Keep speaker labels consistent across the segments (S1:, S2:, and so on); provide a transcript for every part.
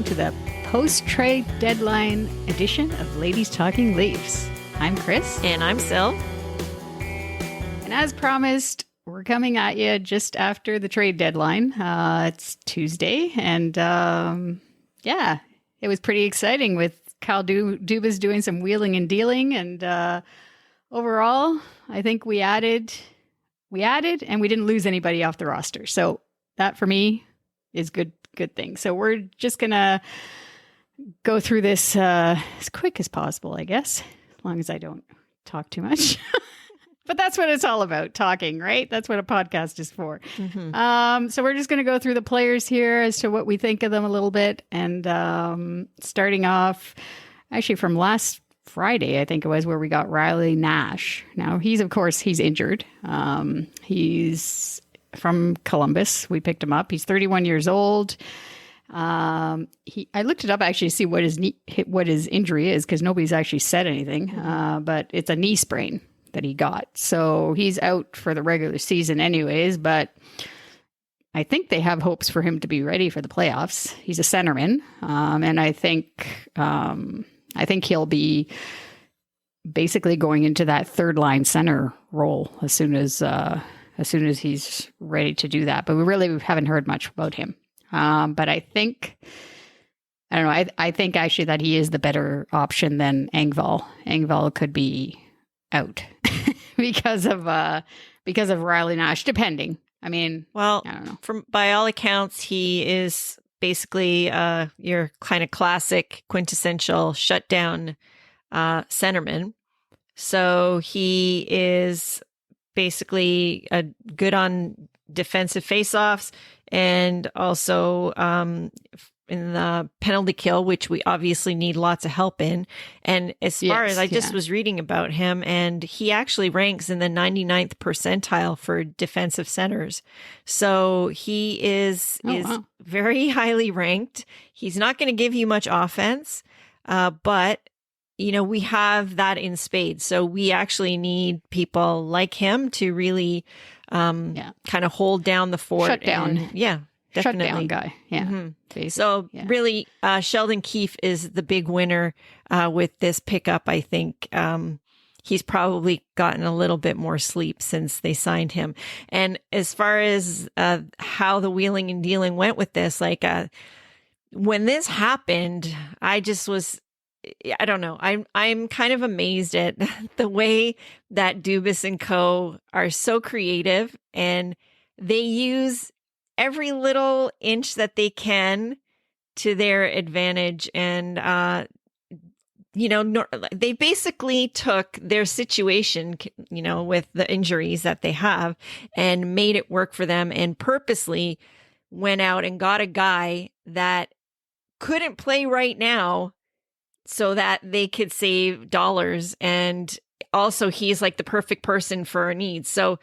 S1: to the post-trade deadline edition of Ladies Talking Leafs. I'm Chris.
S2: And I'm Sil.
S1: And as promised, we're coming at you just after the trade deadline. It's Tuesday, and it was pretty exciting with Kyle Dubas doing some wheeling and dealing, and overall, I think we added, and we didn't lose anybody off the roster. So that for me is good thing. So we're just gonna go through this as quick as possible, I guess, as long as I don't talk too much. But that's what it's all about, talking, right? That's what a podcast is for. Mm-hmm. So we're just going to go through the players here as to what we think of them a little bit. And starting off, actually from last Friday, I think it was, where we got Riley Nash. Now, he's injured. He's from Columbus. We picked him up. He's 31 years old. I looked it up actually to see what his injury is, because nobody's actually said anything. But it's a knee sprain that he got. So he's out for the regular season anyways, but I think they have hopes for him to be ready for the playoffs. He's a centerman. And I think he'll be basically going into that third line center role as soon as he's ready to do that. But we really haven't heard much about him. But I think actually that he is the better option than Engvall. Engvall could be out because of Riley Nash, depending. I mean, well, I don't know.
S2: By all accounts, he is basically your kind of classic quintessential shutdown centerman. So he is basically good on defensive faceoffs, and also in the penalty kill, which we obviously need lots of help in. And as far as I just was reading about him, and he actually ranks in the 99th percentile for defensive centers. So he is very highly ranked. He's not going to give you much offense, but we have that in spades. So we actually need people like him to really kind of hold down the fort.
S1: Shut down.
S2: Definitely.
S1: Shutdown guy. Yeah.
S2: Mm-hmm. So really, Sheldon Keefe is the big winner with this pickup. I think he's probably gotten a little bit more sleep since they signed him. And as far as how the wheeling and dealing went with this, when this happened, I don't know. I'm kind of amazed at the way that Dubas and Co are so creative, and they use every little inch that they can to their advantage. And, they basically took their situation, with the injuries that they have, and made it work for them, and purposely went out and got a guy that couldn't play right now so that they could save dollars. And also he's like the perfect person for our needs. So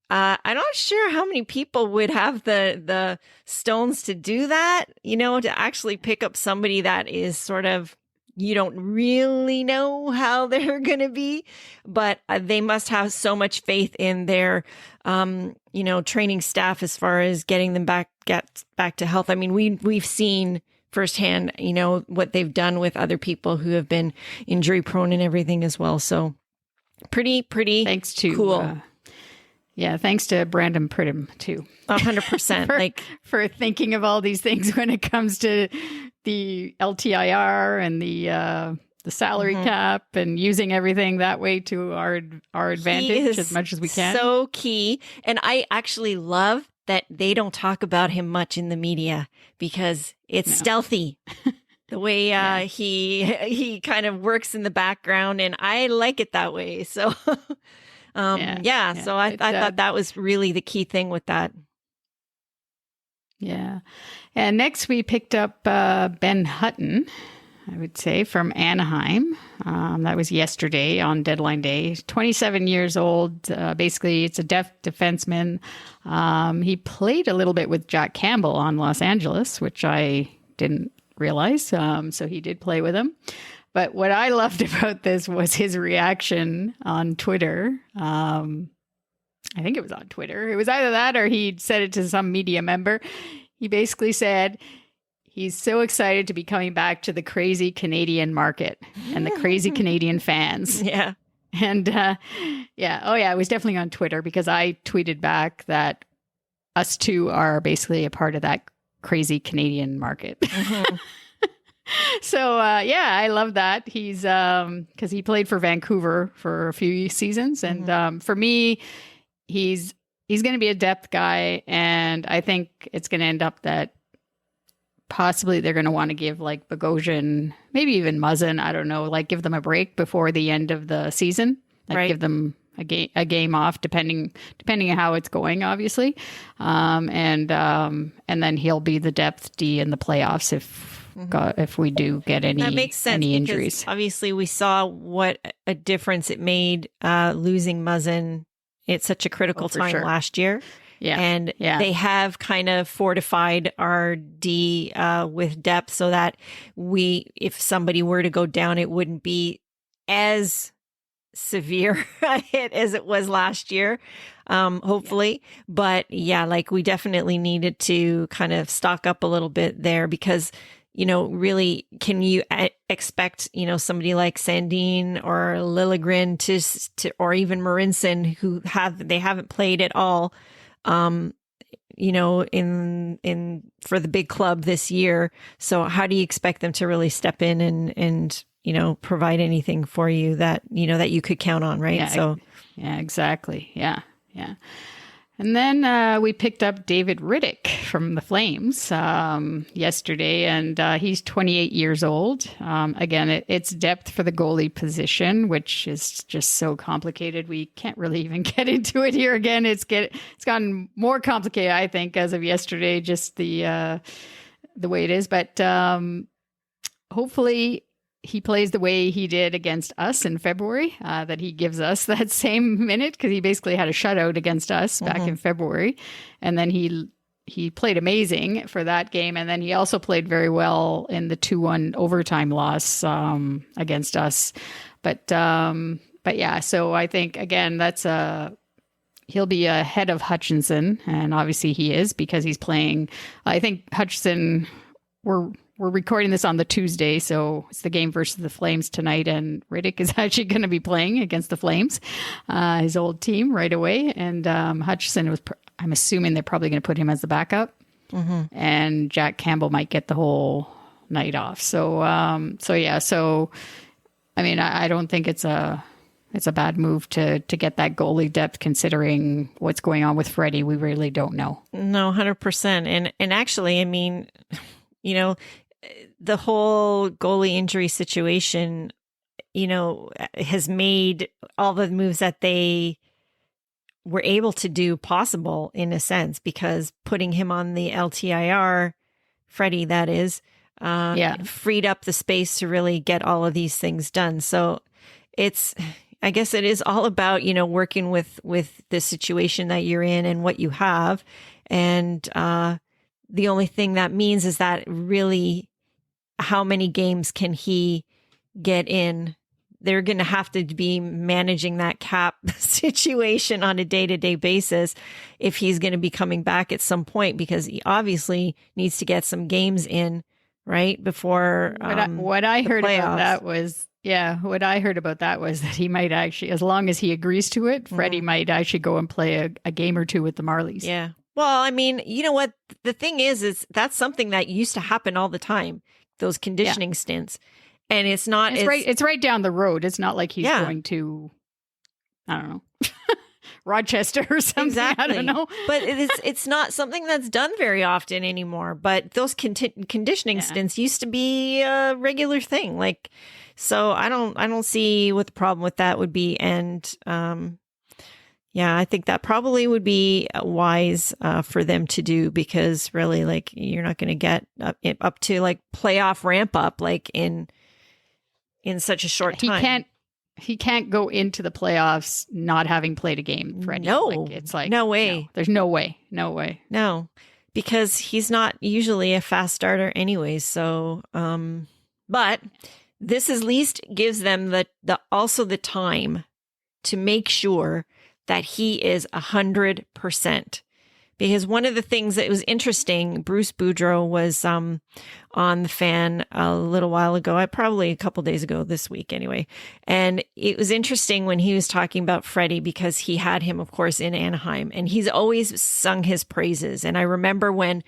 S2: I'm not sure how many people would have the stones to do that, to actually pick up somebody that is sort of, you don't really know how they're going to be, but they must have so much faith in their, training staff as far as getting them back to health. I mean, we've seen firsthand, what they've done with other people who have been injury prone and everything as well. So pretty
S1: thanks to
S2: cool.
S1: Thanks to Brandon Pridham too.
S2: 100%.
S1: for thinking of all these things when it comes to the LTIR and the salary cap, and using everything that way to our advantage as much as we can.
S2: So key. And I actually love that they don't talk about him much in the media, because it's stealthy. The way he kind of works in the background, and I like it that way. So so I thought that was really the key thing with that.
S1: Yeah. And next we picked up Ben Hutton, I would say, from Anaheim. That was yesterday on deadline day. 27 years old. Basically, it's a defenseman. He played a little bit with Jack Campbell on Los Angeles, which I didn't realize. So he did play with him. But what I loved about this was his reaction on Twitter. I think it was on Twitter. It was either that or he said it to some media member. He basically said He's so excited to be coming back to the crazy Canadian market and the crazy Canadian fans.
S2: Yeah.
S1: And it was definitely on Twitter because I tweeted back that us two are basically a part of that crazy Canadian market.
S2: Mm-hmm.
S1: So, I love that. He's because he played for Vancouver for a few seasons. And for me, he's going to be a depth guy. And I think it's going to end up that possibly they're going to want to give like Bogosian, maybe even Muzzin, I don't know, like give them a break before the end of the season. Like
S2: right.
S1: Give them a game off, depending on how it's going, obviously. And then he'll be the depth D in the playoffs if we do get any
S2: that makes sense,
S1: any injuries.
S2: Obviously, we saw what a difference it made losing Muzzin at such a critical time last year.
S1: Yeah.
S2: And they have kind of fortified our D with depth so that if somebody were to go down, it wouldn't be as severe a hit as it was last year, hopefully. Yeah. But like we definitely needed to kind of stock up a little bit there because, really, can you expect, somebody like Sandin or Liljegren to or even Marinson who haven't played at all, in for the big club this year. So how do you expect them to really step in and provide anything for you that you could count on, right?
S1: Yeah, exactly. Yeah. And then we picked up David Rittich from the Flames yesterday, and he's 28 years old. Again, it's depth for the goalie position, which is just so complicated. We can't really even get into it here again. It's gotten more complicated, I think, as of yesterday, just the way it is. But hopefully he plays the way he did against us in February, that he gives us that same minute because he basically had a shutout against us back in February. And then he played amazing for that game. And then he also played very well in the 2-1 overtime loss against us. But yeah, so I think, again, he'll be ahead of Hutchinson. And obviously he is because he's playing. I think Hutchinson, we're recording this on the Tuesday, so it's the game versus the Flames tonight, and Rittich is actually going to be playing against the Flames, his old team, right away. And Hutchinson I'm assuming they're probably going to put him as the backup, and Jack Campbell might get the whole night off. So I mean, I don't think it's a bad move to get that goalie depth, considering what's going on with Freddie. We really don't know.
S2: No, 100%. And actually, I mean, the whole goalie injury situation, has made all the moves that they were able to do possible in a sense, because putting him on the LTIR, Freddie, that is, freed up the space to really get all of these things done. So I guess it is all about, working with the situation that you're in and what you have. And the only thing that means is that really, how many games can he get in? They're going to have to be managing that cap situation on a day-to-day basis if he's going to be coming back at some point, because he obviously needs to get some games in, right? Before
S1: what I heard about that was, what I heard about that was that he might actually, as long as he agrees to it, Freddie might actually go and play a game or two with the Marlies.
S2: Yeah. Well, I mean, you know what? The thing is that's something that used to happen all the time, those conditioning stints. And it's not...
S1: It's right down the road. It's not like he's going to, I don't know, Rochester or something.
S2: Exactly.
S1: I don't know.
S2: But it's not something that's done very often anymore. But those conditioning stints used to be a regular thing. Like, so I don't see what the problem with that would be. And I think that probably would be wise for them to do, because really, like, you're not going to get up to like playoff ramp up like in such a short time. He can't go into the playoffs not having played a game, Freddie. No, it's like no way.
S1: No, there's no way. No way.
S2: No, because he's not usually a fast starter anyways. So, but this at least gives them the time to make sure that he is 100%, Because one of the things that was interesting, Bruce Boudreau was on the Fan a little while ago, probably a couple days ago this week anyway. And it was interesting when he was talking about Freddie because he had him, of course, in Anaheim. And he's always sung his praises. And I remember when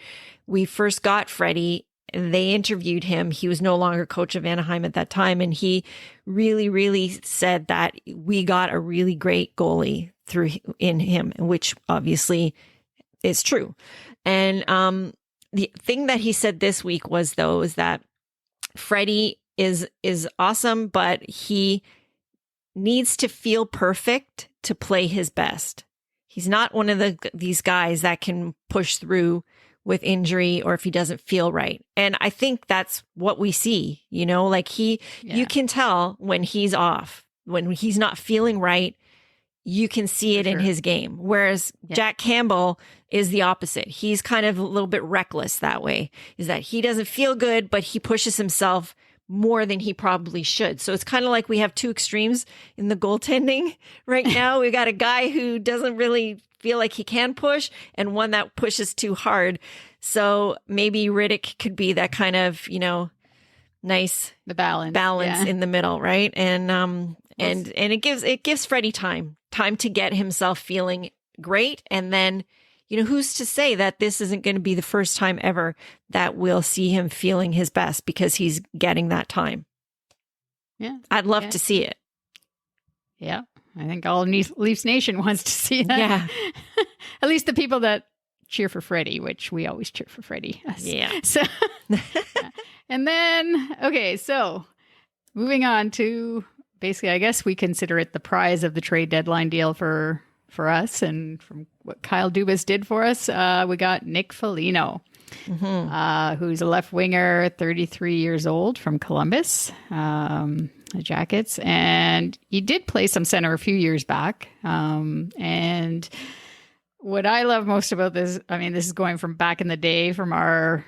S2: we first got Freddie, they interviewed him. He was no longer coach of Anaheim at that time. And he really, really said that we got a really great goalie in him, which obviously is true. And the thing that he said this week was that Freddie is awesome, but he needs to feel perfect to play his best. He's not one of these guys that can push through with injury or if he doesn't feel right. And I think that's what we see, like you can tell when he's off, when he's not feeling right. You can see it in his game. Whereas Jack Campbell is the opposite. He's kind of a little bit reckless that way, is that he doesn't feel good, but he pushes himself more than he probably should. So it's kind of like we have two extremes in the goaltending right now. We got a guy who doesn't really feel like he can push and one that pushes too hard. So maybe Rittich could be that kind of, nice
S1: the balance
S2: in the middle, right? And it gives Freddie time to get himself feeling great. And then, who's to say that this isn't going to be the first time ever that we'll see him feeling his best because he's getting that time.
S1: Yeah.
S2: I'd love to see it.
S1: Yeah. I think all Leafs Nation wants to see that.
S2: Yeah.
S1: At least the people that cheer for Freddie, which we always cheer for Freddie.
S2: Yeah.
S1: So, and then, okay, so moving on to basically, I guess we consider it the prize of the trade deadline deal for us and from what Kyle Dubas did for us. We got Nick Foligno, who's a left winger, 33 years old from Columbus, the Jackets. And he did play some center a few years back. And what I love most about this, this is going from back in the day from our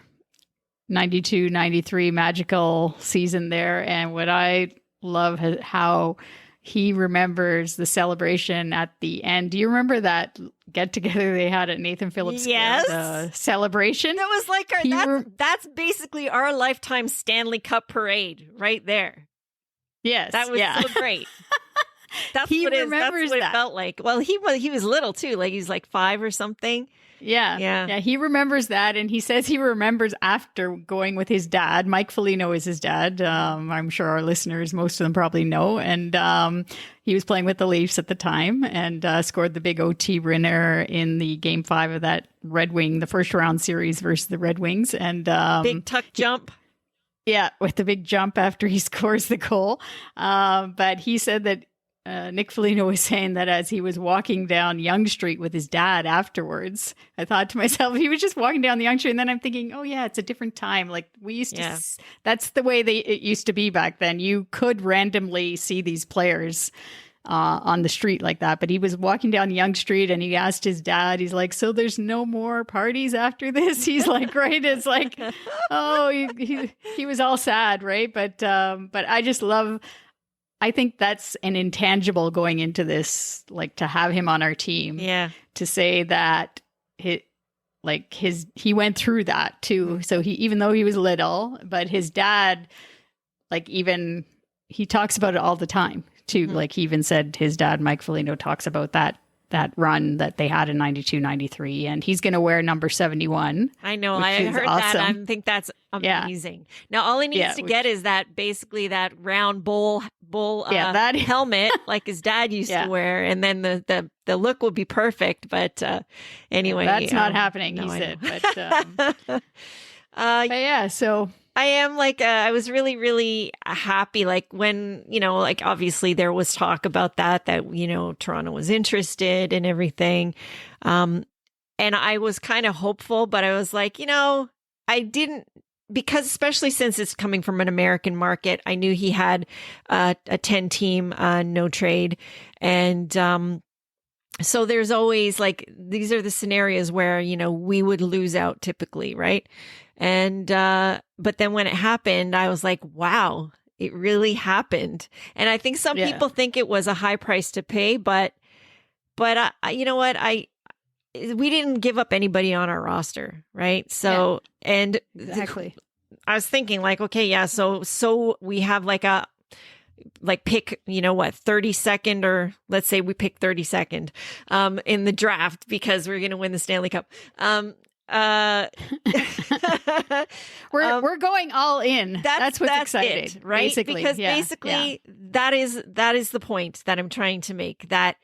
S1: 92-93 magical season there. And what I love how he remembers the celebration at the end. Do you remember that get together they had at Nathan Phillips Square? The celebration.
S2: That was like that's basically our lifetime Stanley Cup parade right there.
S1: Yes,
S2: that was so great. That's
S1: he
S2: what
S1: remembers
S2: it felt like. Well, he was little too, like he's like 5 or something.
S1: Yeah. He remembers that, and he says he remembers after going with his dad. Mike Foligno is his dad. I'm sure our listeners, most of them probably know. And he was playing with the Leafs at the time and scored the big OT winner in the Game 5 of that Red Wing, the first round series versus the Red Wings. And
S2: big tuck jump.
S1: Yeah, with the big jump after he scores the goal. But he said that Nick Foligno was saying that as he was walking down Yonge Street with his dad afterwards, I thought to myself, he was just walking down the Yonge Street. And then I'm thinking, oh, yeah, it's a different time. Like we used to, that's the way it used to be back then. You could randomly see these players on the street like that. But he was walking down Yonge Street and he asked his dad, he's like, so there's no more parties after this? He's like, right. It's like, oh, he was all sad, right? But I just love, I think that's an intangible going into this, like to have him on our team.
S2: Yeah.
S1: To say that he went through that too. So even though he was little, but his dad, like even he talks about it all the time too. Like he even said his dad, Mike Foligno, talks about that run that they had in 92-93, and he's going to wear number 71.
S2: I know. I heard awesome. That. I think that's amazing. Yeah. Now, all he needs to get is that basically that round bowl that helmet like his dad used to wear, and then the look will be perfect. But anyway,
S1: that's not happening. He said. But yeah, so.
S2: I am like, I was really, really happy. Like when, like obviously there was talk about that, Toronto was interested and everything. And I was kind of hopeful, but I was like, I didn't, because especially since it's coming from an American market, I knew he had a 10 team, no trade. And, so there's always like, these are the scenarios where, we would lose out typically. Right. And, but then when it happened, I was like, wow, it really happened. And I think some people think it was a high price to pay, but you know what? we didn't give up anybody on our roster, right? So, and
S1: Exactly.
S2: I was thinking like, okay, yeah, so we have like pick, 32nd, or let's say we pick 32nd in the draft because we're going to win the Stanley Cup.
S1: We're going all in. That's what's exciting,
S2: it, right?
S1: Basically.
S2: Because basically that is the point that I'm trying to make, that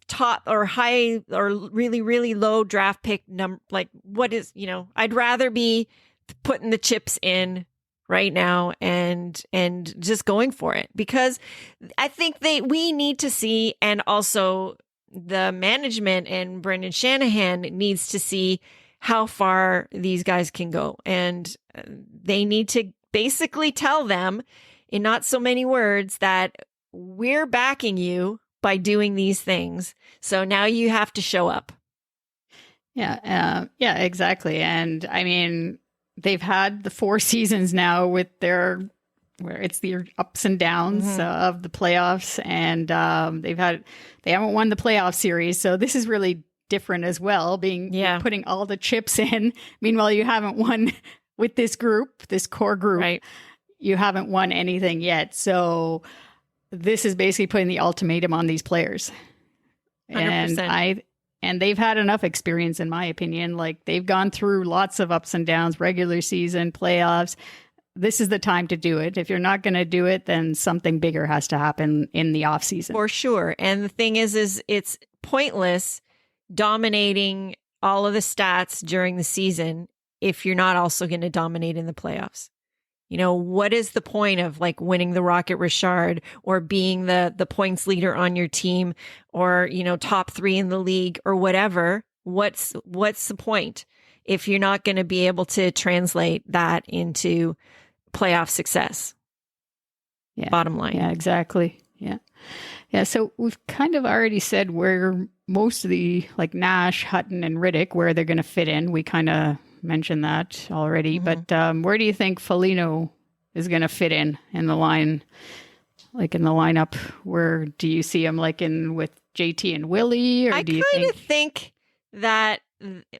S2: top or high or really, really low draft pick number, like what is, I'd rather be putting the chips in right now and just going for it, because I think we need to see, and also the management and Brendan Shanahan needs to see how far these guys can go. And they need to basically tell them in not so many words that we're backing you by doing these things. So now you have to show up.
S1: Yeah, exactly. And I mean, they've had the 4 seasons now with where it's the ups and downs of the playoffs, and they haven't won the playoff series. So this is really different as well, putting all the chips in. Meanwhile, you haven't won with this core group.
S2: Right.
S1: You haven't won anything yet. So this is basically putting the ultimatum on these players.
S2: 100%.
S1: And they've had enough experience, in my opinion. Like, they've gone through lots of ups and downs, regular season, playoffs. This is the time to do it. If you're not going to do it, then something bigger has to happen in the off season.
S2: For sure. And the thing is it's pointless dominating all of the stats during the season if you're not also going to dominate in the playoffs. What is the point of like winning the Rocket Richard or being the points leader on your team, or, top 3 in the league or whatever? What's the point if you're not going to be able to translate that into playoff success?
S1: Yeah.
S2: Bottom line.
S1: Yeah, exactly. Yeah. Yeah. So we've kind of already said where most of the, like, Nash, Hutton, and Rittich, where they're going to fit in. We kind of mentioned that already. But where do you think Foligno is going to fit in the line, like in the lineup? Where do you see him, like with JT and Willie? Or
S2: I kind of think that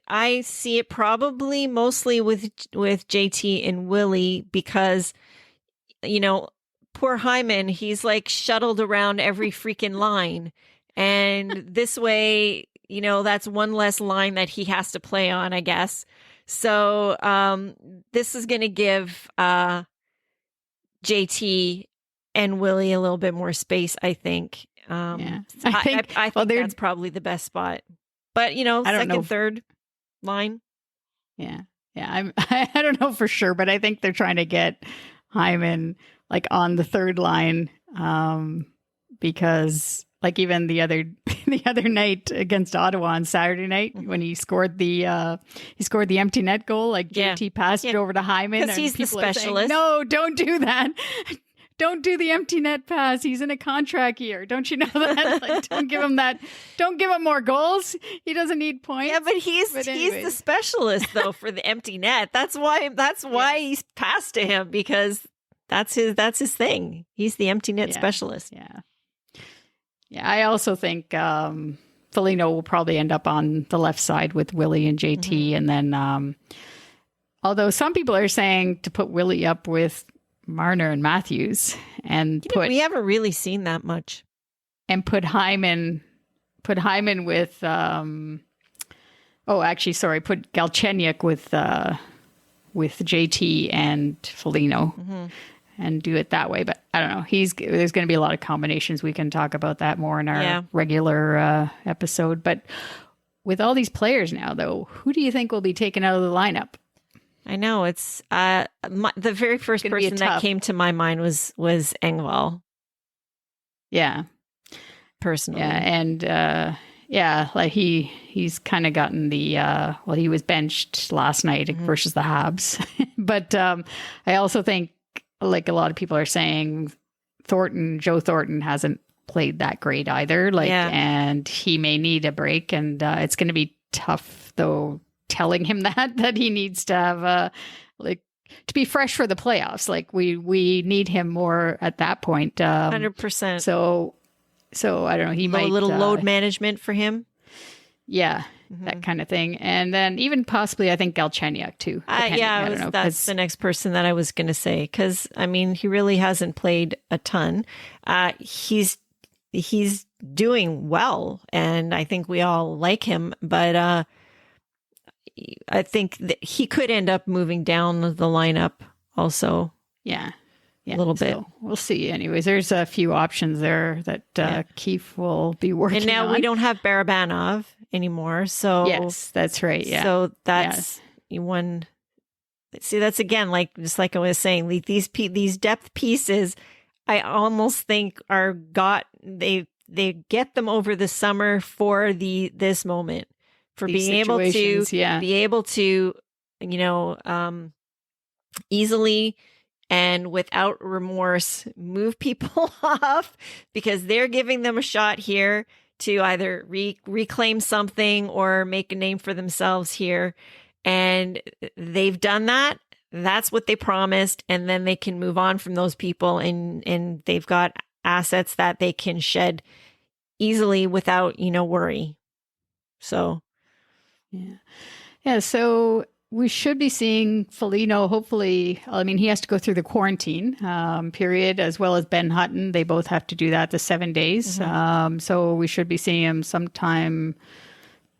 S2: I see it probably mostly with JT and Willie, because, poor Hyman, he's like shuttled around every freaking line. And this way, that's one less line that he has to play on, I guess. So this is going to give JT and Willie a little bit more space, I think. I think that's probably the best spot. But, second, third line.
S1: Yeah. Yeah. I don't know for sure, but I think they're trying to get Hyman like on the third line, because like even the other night against Ottawa on Saturday night, when he scored the empty net goal, like JT passed it over to Hyman,
S2: because he's the specialist.
S1: Saying, no, don't do that. Don't do the empty net pass. He's in a contract year. Don't you know that? Like, don't give him that. Don't give him more goals. He doesn't need points.
S2: Yeah, but he's the specialist though for the empty net. That's why he's passed to him, because that's his thing. He's the empty net specialist.
S1: Yeah. Yeah, I also think Foligno will probably end up on the left side with Willie and JT. And then, although some people are saying to put Willie up with Marner and Matthews, and
S2: we haven't really seen that much.
S1: And put Hyman with, put Galchenyuk with JT and Foligno. And do it that way. But I don't know. There's going to be a lot of combinations. We can talk about that more in our regular episode. But with all these players now, though, who do you think will be taken out of the lineup?
S2: I know it's the very first person that came to my mind was Engvall.
S1: Yeah,
S2: personally.
S1: Yeah, and like he's kind of gotten the he was benched last night versus the Habs, but I also think, like a lot of people are saying, Joe Thornton hasn't played that great either. And he may need a break, and it's going to be tough though telling him that he needs to have to be fresh for the playoffs. Like we need him more at that point.
S2: 100%.
S1: So I don't know. He might
S2: a little load management for him.
S1: Yeah, that kind of thing. And then even possibly, I think Galchenyuk too.
S2: That's the next person that I was going to say. Because, I mean, he really hasn't played a ton. He's doing well, and I think we all like him. But I think that he could end up moving down the lineup also.
S1: Yeah.
S2: A little bit.
S1: So we'll see. Anyways, there's a few options there that Keefe will be working on.
S2: And now we don't have Barabanov anymore. So
S1: yes, that's right. Yeah.
S2: So that's one. See, that's again, just like I was saying, these depth pieces, I almost think they get them over the summer for this moment, for
S1: These
S2: being able to easily and without remorse move people off, because they're giving them a shot here to either reclaim something or make a name for themselves here. And they've done that. That's what they promised. And then they can move on from those people, and they've got assets that they can shed easily without, worry. So.
S1: Yeah. So we should be seeing Foligno, hopefully. I mean, he has to go through the quarantine period, as well as Ben Hutton. They both have to do that, the 7 days. So we should be seeing him sometime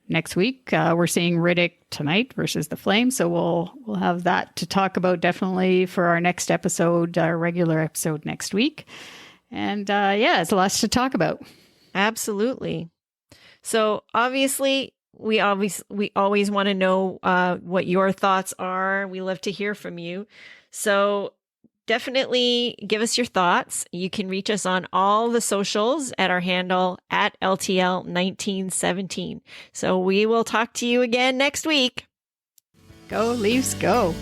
S1: next week. We're seeing Rittich tonight versus the Flames. So we'll have that to talk about definitely for our next episode, our regular episode next week. And it's lots to talk about.
S2: Absolutely. So obviously, we always want to know what your thoughts are. We love to hear from you. So definitely give us your thoughts. You can reach us on all the socials at our handle at LTL1917. So we will talk to you again next week.
S1: Go Leafs, go.